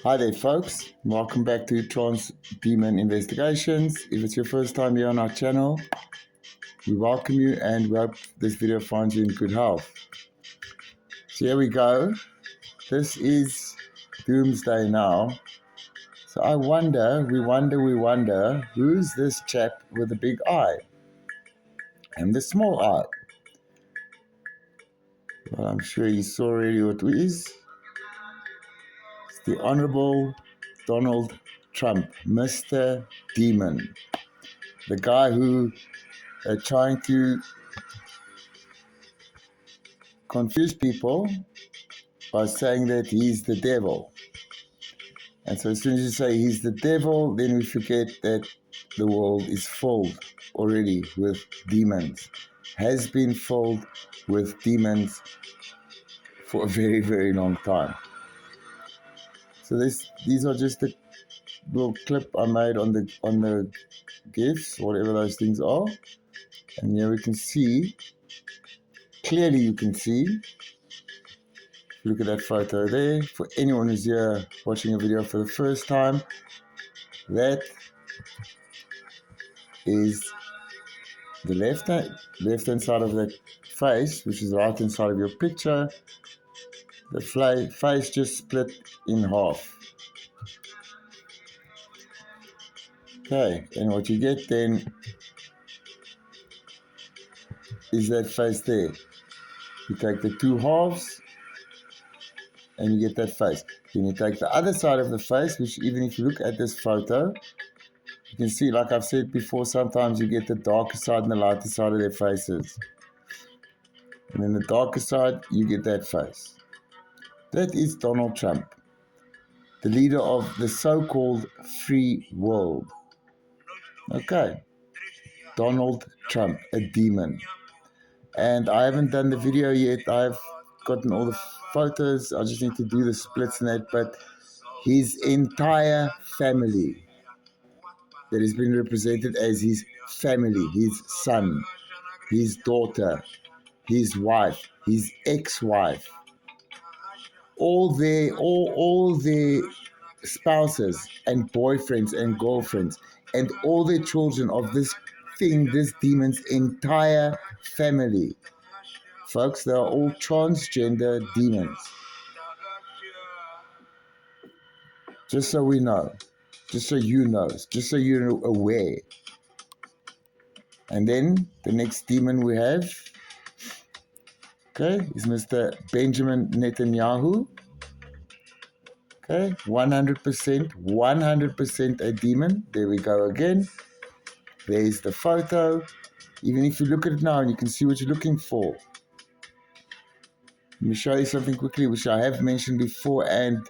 Hi there, folks. Welcome back to Trans Demon Investigations. If it's your first time here on our channel, we welcome you and we hope this video finds you in good health. So here we go. This is Doomsday now. So we wonder, who's this chap with the big eye and the small eye? Well, I'm sure you saw already what it is. It's the Honorable Donald Trump, Mr. Demon. The guy who trying to confuse people by saying that he's the devil. And so as soon as you say he's the devil, then we forget that the world is filled already with demons, has been filled with demons for a very, very long time. So these are just a little clip I made on the GIFs, whatever those things are. And here we can see, clearly you can see, look at that photo there. For anyone who's here watching a video for the first time, that is the left hand side of the face, which is the right hand side of your picture. The face just split in half. Okay, and what you get then is that face there. You take the two halves and you get that face. Then you take the other side of the face, which even if you look at this photo, you can see, like I've said before, sometimes you get the darker side and the lighter side of their faces. And then the darker side, you get that face. That is Donald Trump, the leader of the so-called free world. Okay, Donald Trump, a demon. And I haven't done the video yet. I've gotten all the photos. I just need to do the splits and that. But his entire family that has been represented as his family, his son, his daughter, his wife, his ex-wife, all their spouses and boyfriends and girlfriends and all the children of this demon's entire family. Folks, they are all transgender demons. Just so we know, just so you know, just so you're aware. And then the next demon we have, okay, is Mr. Benjamin Netanyahu. Okay, 100% a demon. There we go again. There's the photo. Even if you look at it now and you can see what you're looking for. Let me show you something quickly which I have mentioned before, and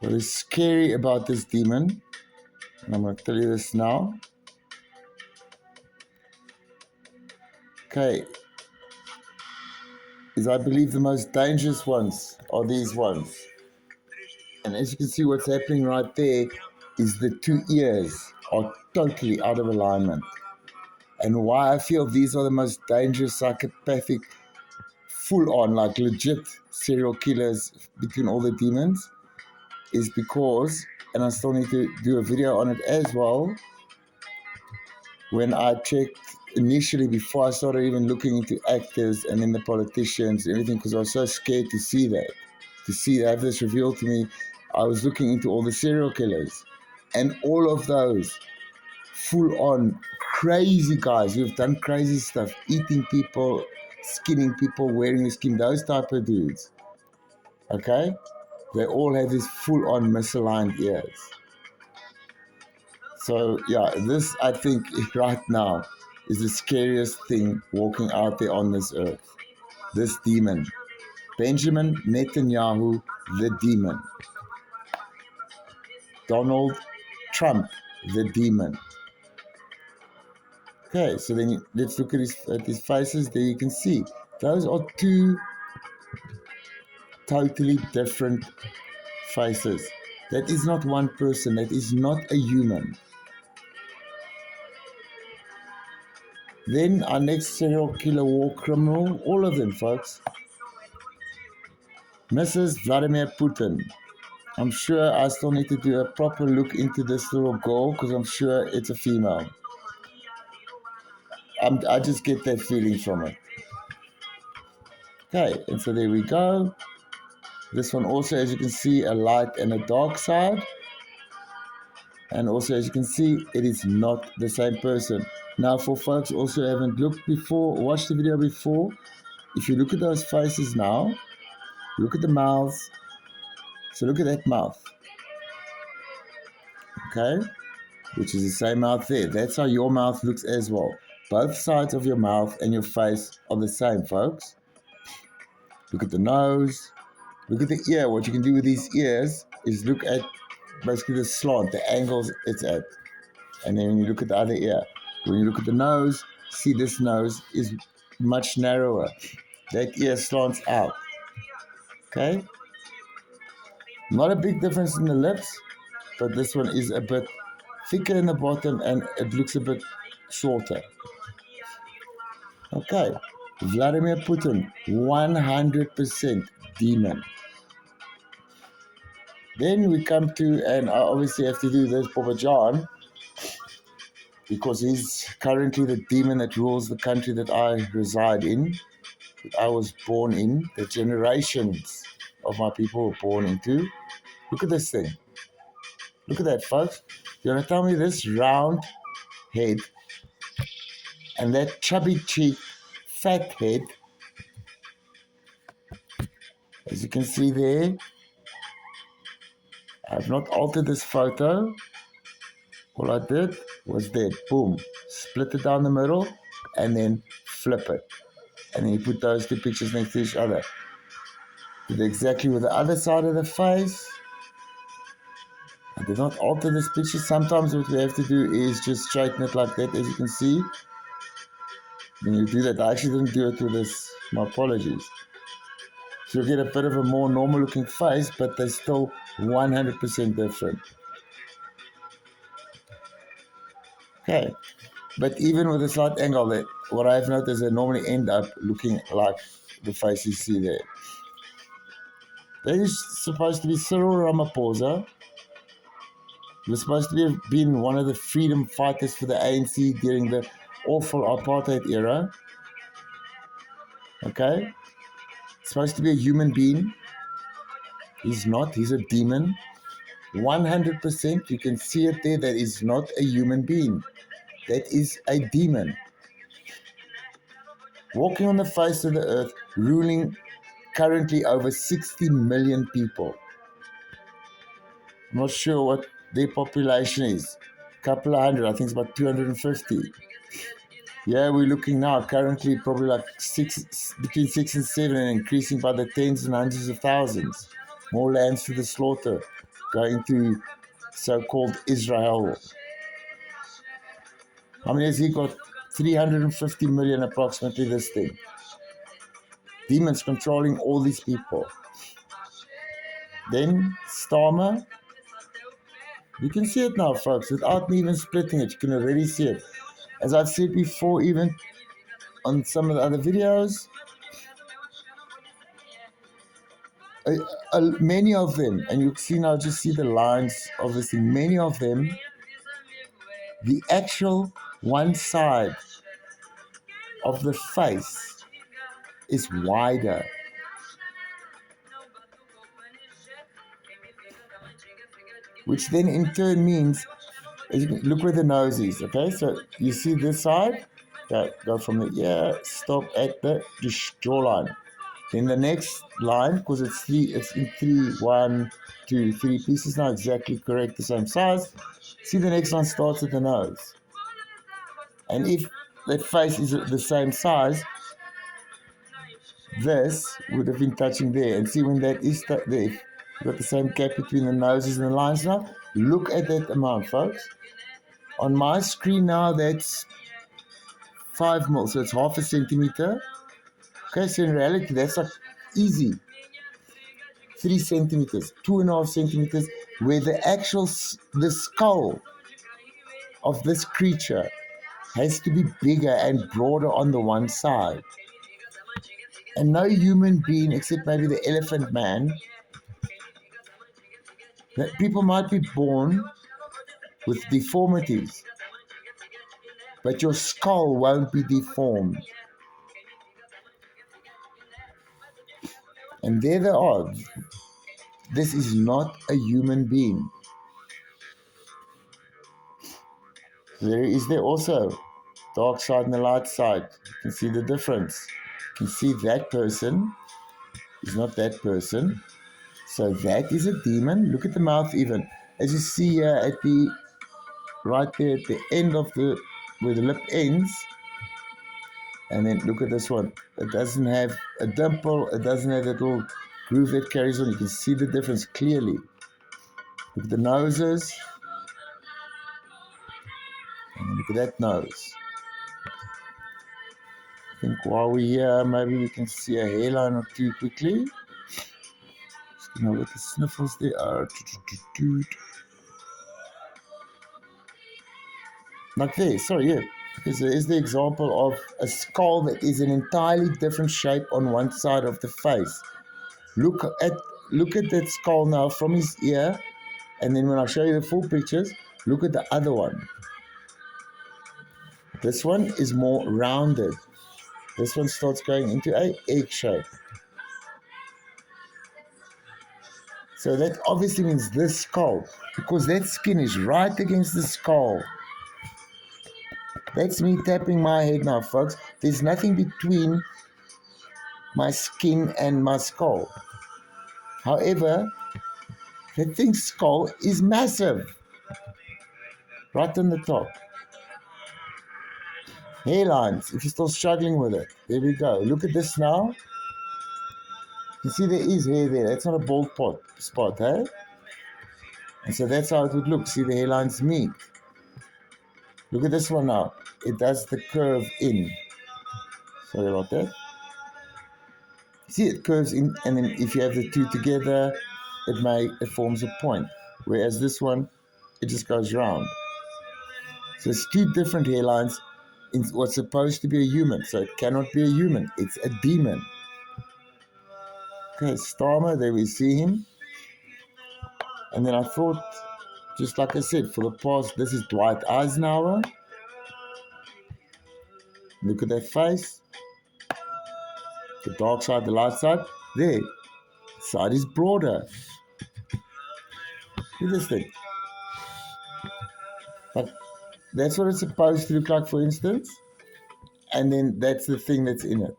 what is scary about this demon, and I'm going to tell you this now. Okay, is I believe the most dangerous ones are these ones. And as you can see, what's happening right there is the two ears are totally out of alignment. And why I feel these are the most dangerous, psychopathic, full-on, like legit serial killers between all the demons is because, and I still need to do a video on it as well, when I checked initially before I started even looking into actors and then the politicians and everything, because I was so scared to see that, have this revealed to me, I was looking into all the serial killers and all of those full-on crazy guys who have done crazy stuff, eating people, skinning people, wearing the skin, those type of dudes, okay? They all have these full-on misaligned ears. So yeah, this I think right now is the scariest thing walking out there on this earth. This demon. Benjamin Netanyahu, the demon. Donald Trump, the demon. Okay, so then let's look at his faces. There you can see. Those are two totally different faces. That is not one person. That is not a human. Then our next serial killer, war criminal, all of them, folks. Mrs. Vladimir Putin. I'm sure I still need to do a proper look into this little girl because I'm sure it's a female. I just get that feeling from it. Okay, and so there we go. This one also, as you can see, a light and a dark side. And also, as you can see, it is not the same person. Now, for folks also who haven't looked before, watched the video before, if you look at those faces now, look at the mouths. So look at that mouth. Okay? Which is the same mouth there. That's how your mouth looks as well. Both sides of your mouth and your face are the same, folks. Look at the nose. Look at the ear. What you can do with these ears is look at basically the slant, the angles it's at. And then when you look at the other ear, when you look at the nose, see this nose is much narrower. That ear slants out. Okay? Not a big difference in the lips, but this one is a bit thicker in the bottom and it looks a bit shorter. Okay, Vladimir Putin, 100% demon. Then we come to, and I obviously have to do this, Bobajan, because he's currently the demon that rules the country that I reside in, that I was born in, the generations of my people were born into. Look at this thing. Look at that, folks. You want to tell me this round head and that chubby cheek, fat head, as you can see there, I've not altered this photo. All I did was that, boom, split it down the middle and then flip it. And then you put those two pictures next to each other. Did exactly with the other side of the face. I did not alter this picture. Sometimes what we have to do is just straighten it like that, as you can see. When you do that, I actually didn't do it with this. My apologies. So you'll get a bit of a more normal looking face, but they're still 100% different. Okay, but even with a slight angle, that what I've noticed, they normally end up looking like the face you see there. That is supposed to be Cyril Ramaphosa. He was supposed to have been one of the freedom fighters for the ANC during the awful apartheid era. Okay, supposed to be a human being. He's not. He's a demon. 100%. You can see it there. That is not a human being. That is a demon. Walking on the face of the earth, ruling currently over 60 million people. I'm not sure what their population is. A couple of hundred, I think it's about 250. Yeah, we're looking now currently probably like between 6 and 7 and increasing by the tens and hundreds of thousands. More lands to the slaughter going to so-called Israel. How many has he got? 350 million approximately, this thing. Demons controlling all these people. Then Starmer. You can see it now, folks, without me even splitting it. You can already see it. As I've said before, even on some of the other videos, many of them, and you see now, just see the lines of this thing, many of them, the actual one side of the face is wider. Which then in turn means, as you can, look where the nose is, okay? So you see this side, go from the ear, stop at the jawline. Then the next line, because it's in three, 1, 2, 3 pieces now, exactly correct, the same size. See, the next one starts at the nose. And if that face is the same size, this would have been touching there. And see, when that is there, you've got the same gap between the noses and the lines now. Look at that amount, folks. On my screen now, that's 5 mil, so it's half a centimeter. Okay, so in reality, that's like easy 3 centimeters, 2.5 centimeters, where the skull of this creature has to be bigger and broader on the one side. And no human being, except maybe the elephant man, that people might be born with deformities, but your skull won't be deformed. And there they are. This is not a human being. Is there also dark side and the light side? You can see the difference. You can see that person is not that person. So that is a demon. Look at the mouth even. As you see here at the right there at the end of the where the lip ends. And then look at this one. It doesn't have a dimple. It doesn't have that little groove that carries on. You can see the difference clearly. Look at the noses. And look at that nose. I think while we're here, maybe we can see a hairline or two quickly. Just know what the sniffles they are. Like there, sorry, yeah. Because there is the example of a skull that is an entirely different shape on one side of the face. Look at that skull now from his ear, and then when I show you the full pictures, look at the other one. This one is more rounded. This one starts going into an egg shape. So that obviously means this skull, because that skin is right against the skull. That's me tapping my head now, folks. There's nothing between my skin and my skull. However, that thing's skull is massive. Right on the top. Hairlines, if you're still struggling with it. There we go. Look at this now. You see there is hair there. That's not a bald spot, eh? And so that's how it would look. See, the hairlines meet. Look at this one now. It does the curve in. Sorry about that. See, it curves in, and then if you have the two together, it forms a point. Whereas this one, it just goes round. So it's two different hairlines in what's supposed to be a human. So it cannot be a human. It's a demon. Okay, Starmer, there we see him. And then I thought, just like I said, for the past, this is Dwight Eisenhower. Look at that face. The dark side, the light side. There. Side is broader. Look at this thing. But that's what it's supposed to look like, for instance. And then that's the thing that's in it.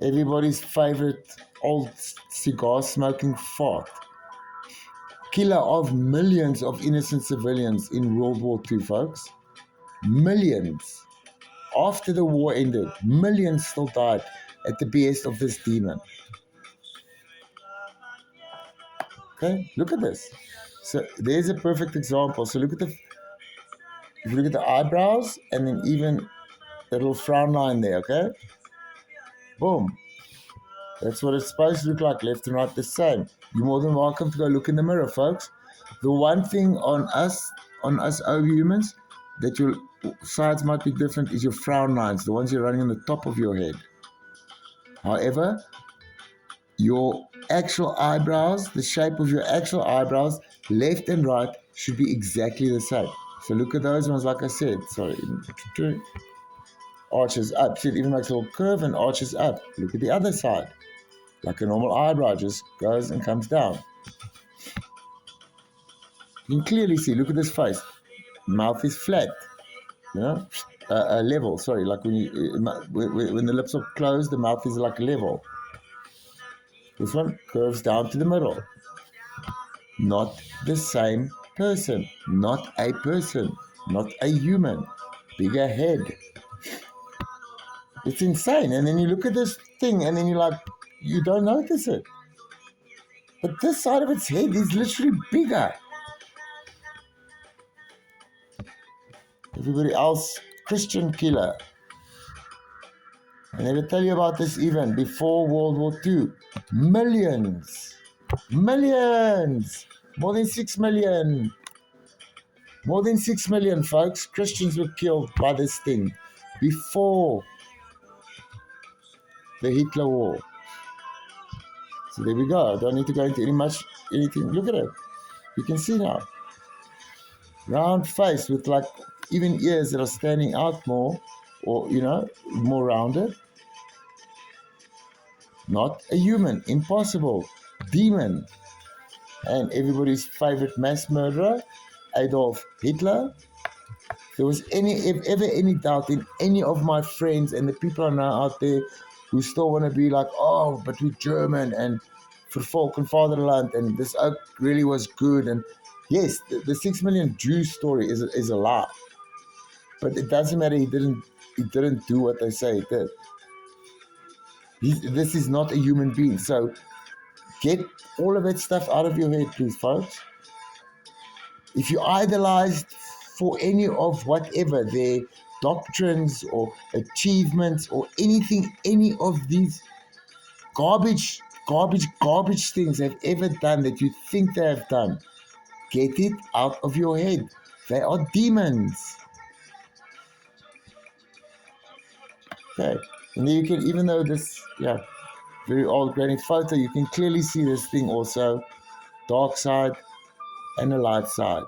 Everybody's favorite old cigar smoking fart. Killer of millions of innocent civilians in World War II, folks. Millions. After the war ended, millions still died at the behest of this demon. Okay, look at this. So there's a perfect example. So if you look at the eyebrows and then even that little frown line there, okay? Boom. That's what it's supposed to look like, left and right the same. You're more than welcome to go look in the mirror, folks. The one thing on us humans, that your sides might be different is your frown lines, the ones you're running on the top of your head. However, your actual eyebrows, the shape of your actual eyebrows, left and right, should be exactly the same. So look at those ones, like I said. Sorry. Arches up. See, it even makes a little curve and arches up. Look at the other side. Like a normal eyebrow, just goes and comes down. You can clearly see, look at this face. Mouth is flat, you know, level. Sorry, like when the lips are closed, the mouth is like level. This one curves down to the middle. Not the same person. Not a person. Not a human. Bigger head. It's insane. And then you look at this thing and then you're like, you don't notice it. But this side of its head is literally bigger. Everybody else, Christian killer. I never tell you about this even before World War II. Millions. More than 6 million. More than 6 million, folks. Christians were killed by this thing before the Hitler War. So there we go. I don't need to go into anything. Look at it. You can see now. Round face with like even ears that are standing out more, or more rounded. Not a human. Impossible. Demon. And everybody's favorite mass murderer, Adolf Hitler. If there was ever any doubt in any of my friends and the people are now out there who still want to be like, oh, but we're German and for folk and fatherland and this oak really was good. And yes, the 6 million Jews story is a lie, but it doesn't matter. He didn't do what they say he did. This is not a human being. So get all of that stuff out of your head, please, folks. If you idolized for any of whatever their doctrines or achievements or anything, any of these garbage things they've ever done that you think they have done, get it out of your head. They are demons. Okay, and then you can, even though this, very old granny photo, you can clearly see this thing also, dark side and a light side.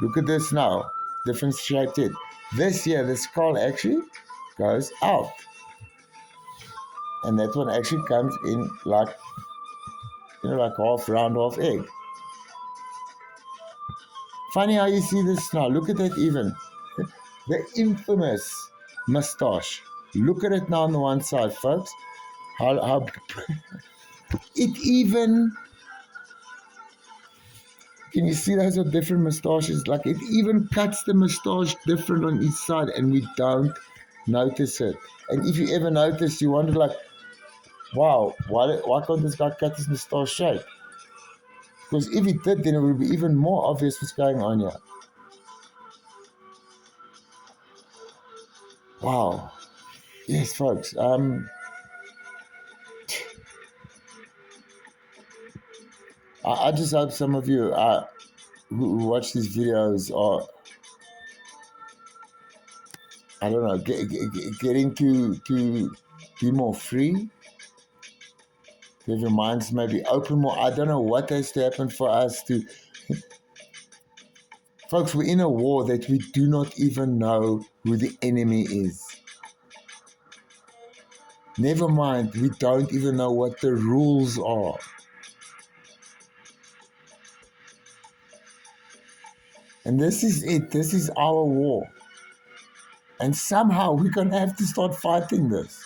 Look at this now, different shaped head. This here, the skull actually goes out. And that one actually comes in like, like half round, half egg. Funny how you see this now. Look at that even. The infamous mustache. Look at it now on the one side, folks. How it even... Can you see those are different mustaches? Like it even cuts the mustache different on each side and we don't notice it. And if you ever notice, you wonder like, wow, why can't this guy cut his mustache shape? Because if he did, then it would be even more obvious what's going on here. Wow. Yes, folks. I just hope some of you who watch these videos are, I don't know, getting to be more free, to have your minds maybe open more. I don't know what has to happen for us to... Folks, we're in a war that we do not even know who the enemy is. Never mind, we don't even know what the rules are. And this is it. This is our war. And somehow we're going to have to start fighting this.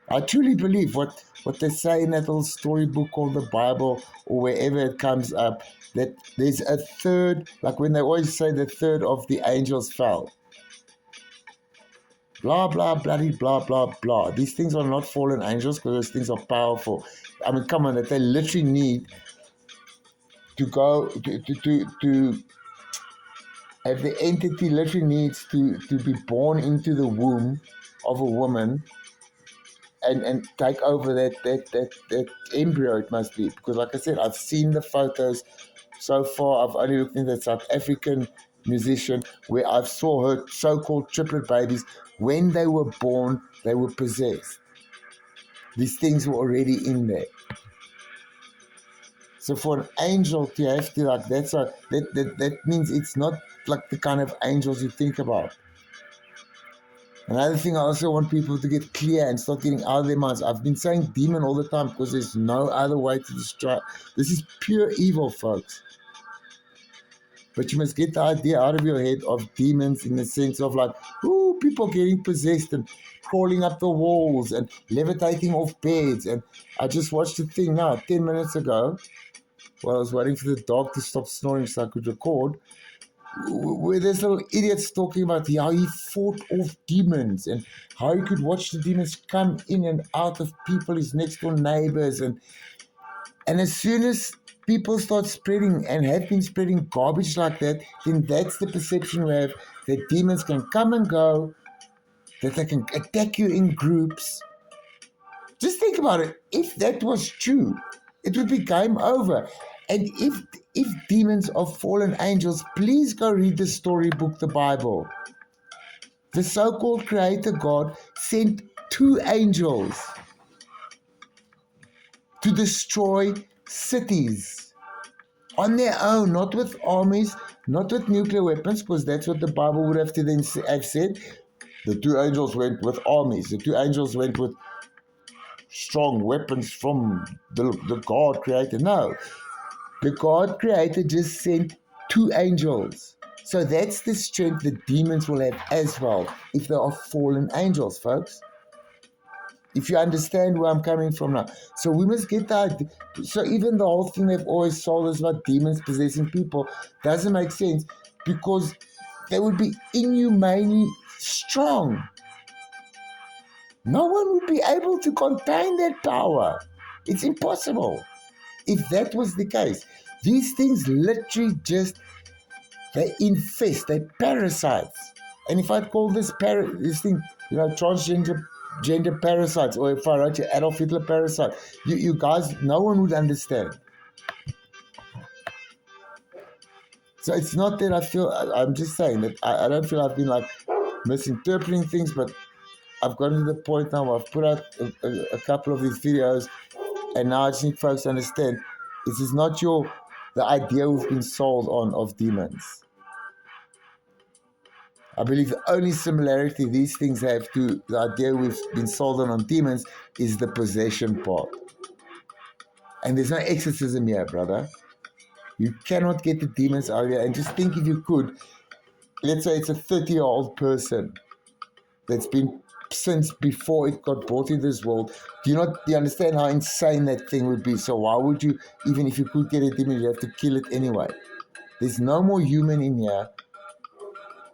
I truly believe what they say in that little storybook called the Bible or wherever it comes up, that there's a third, like when they always say the third of the angels fell. Blah, blah, bloody, blah, blah, blah. These things are not fallen angels because those things are powerful. I mean, come on, that they literally need to go to if the entity literally needs to be born into the womb of a woman and take over that embryo, it must be. Because like I said, I've seen the photos so far. I've only looked into that South African musician where I saw her so-called triplet babies. When they were born, they were possessed. These things were already in there. So for an angel to have to like that means it's not like the kind of angels you think about. Another thing I also want people to get clear and start getting out of their minds. I've been saying demon all the time because there's no other way to destroy. This is pure evil, folks. But you must get the idea out of your head of demons in the sense of like, ooh, people getting possessed and crawling up the walls and levitating off beds. And I just watched a thing now, 10 minutes ago, while I was waiting for the dog to stop snoring so I could record, where there's little idiots talking about how he fought off demons and how he could watch the demons come in and out of people, his next door neighbors. And as soon as people start spreading and have been spreading garbage like that, then that's the perception we have, that demons can come and go, that they can attack you in groups. Just think about it. If that was true, it would be game over. And if demons are fallen angels, please go read the storybook, the Bible. The so-called creator God sent 2 angels to destroy cities on their own, not with armies, not with nuclear weapons, because that's what the Bible would have to then have said. The 2 angels went with armies. The 2 angels went with strong weapons from the God creator. No, the God creator just sent 2 angels. So that's the strength the demons will have as well if they are fallen angels, folks. If you understand where I'm coming from now. So we must get that. So even the whole thing they've always sold us about demons possessing people doesn't make sense, because they would be inhumanely strong. No one would be able to contain that power. It's impossible. If that was the case, these things literally just, they infest, they parasites. And if I'd call this thing, transgender parasites, or if I wrote you Adolf Hitler parasite, you guys, no one would understand. So it's not that I feel, I'm just saying that I don't feel I've been like misinterpreting things, but I've gotten to the point now where I've put out a couple of these videos, and now I just need folks to understand this is not the idea we've been sold on of demons. I believe the only similarity these things have to the idea we've been sold on demons is the possession part. And there's no exorcism here, brother. You cannot get the demons out of here. And just think, if you could, let's say it's a 30-year-old person that's been since before it got brought into this world. Do you understand how insane that thing would be? So why would you, even if you could get a demon, you have to kill it anyway? There's no more human in here.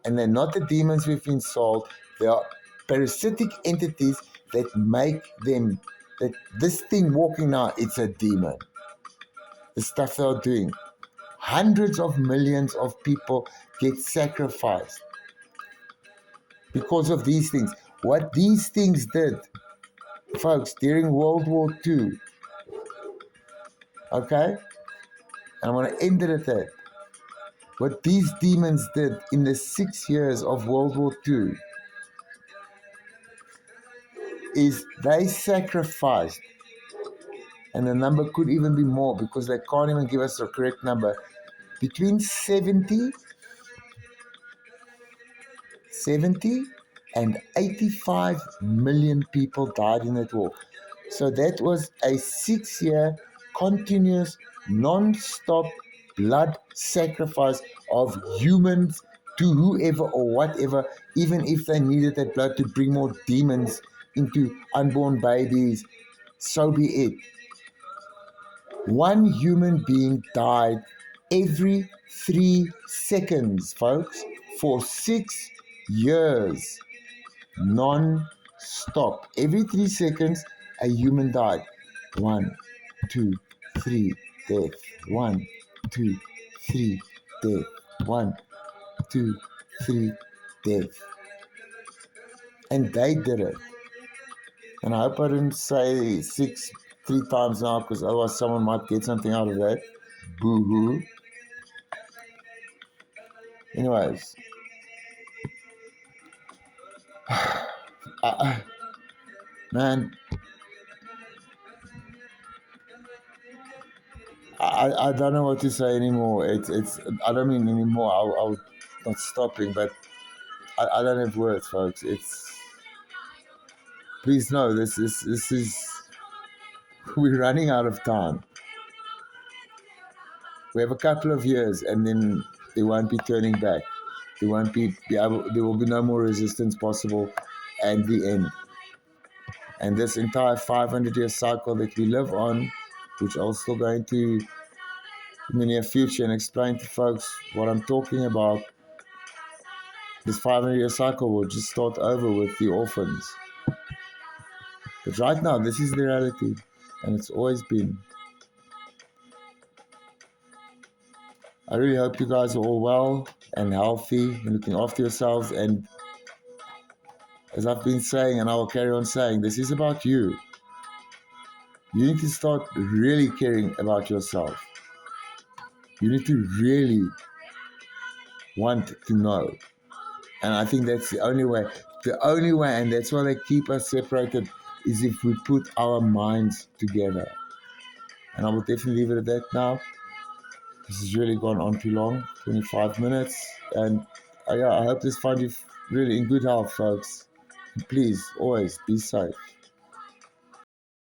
And they're not the demons we've been sold. They are parasitic entities that make them, that this thing walking now, it's a demon. The stuff they're doing. Hundreds of millions of people get sacrificed because of these things. What these things did, folks, during World War II, okay? And I'm going to end it at that. What these demons did in the 6 years of World War II is they sacrificed, and the number could even be more because they can't even give us a correct number, between 70 and 85 million people died in that war. So that was a 6-year continuous non-stop blood sacrifice of humans to whoever or whatever, even if they needed that blood to bring more demons into unborn babies, so be it. One human being died every 3 seconds, folks, for 6 years, non-stop. Every 3 seconds, a human died. 1, 2, 3, death. 1, 2, 3, death. 1, 2, 3, death. And they did it. And I hope I didn't say 6 3 times now, because otherwise someone might get something out of that. Boo-hoo. Anyways. Man, I don't know what to say anymore. It's I don't mean anymore. I'll not stopping, but I don't have words, folks. Please know this is we're running out of time. We have a couple of years, and then there won't be turning back. There won't be able. There will be no more resistance possible, and the end. And this entire 500-year cycle that we live on, which I'll still go into in the near future and explain to folks what I'm talking about. This 500-year cycle will just start over with the orphans. But right now, this is the reality, and it's always been. I really hope you guys are all well and healthy and looking after yourselves. And as I've been saying, and I will carry on saying, this is about you. You need to start really caring about yourself. You need to really want to know. And I think that's the only way The only way, and that's why they keep us separated, is if we put our minds together. And I will definitely leave it at that now. This has really gone on too long, 25 minutes. And yeah, I hope this finds you really in good health, folks. And please, always be safe.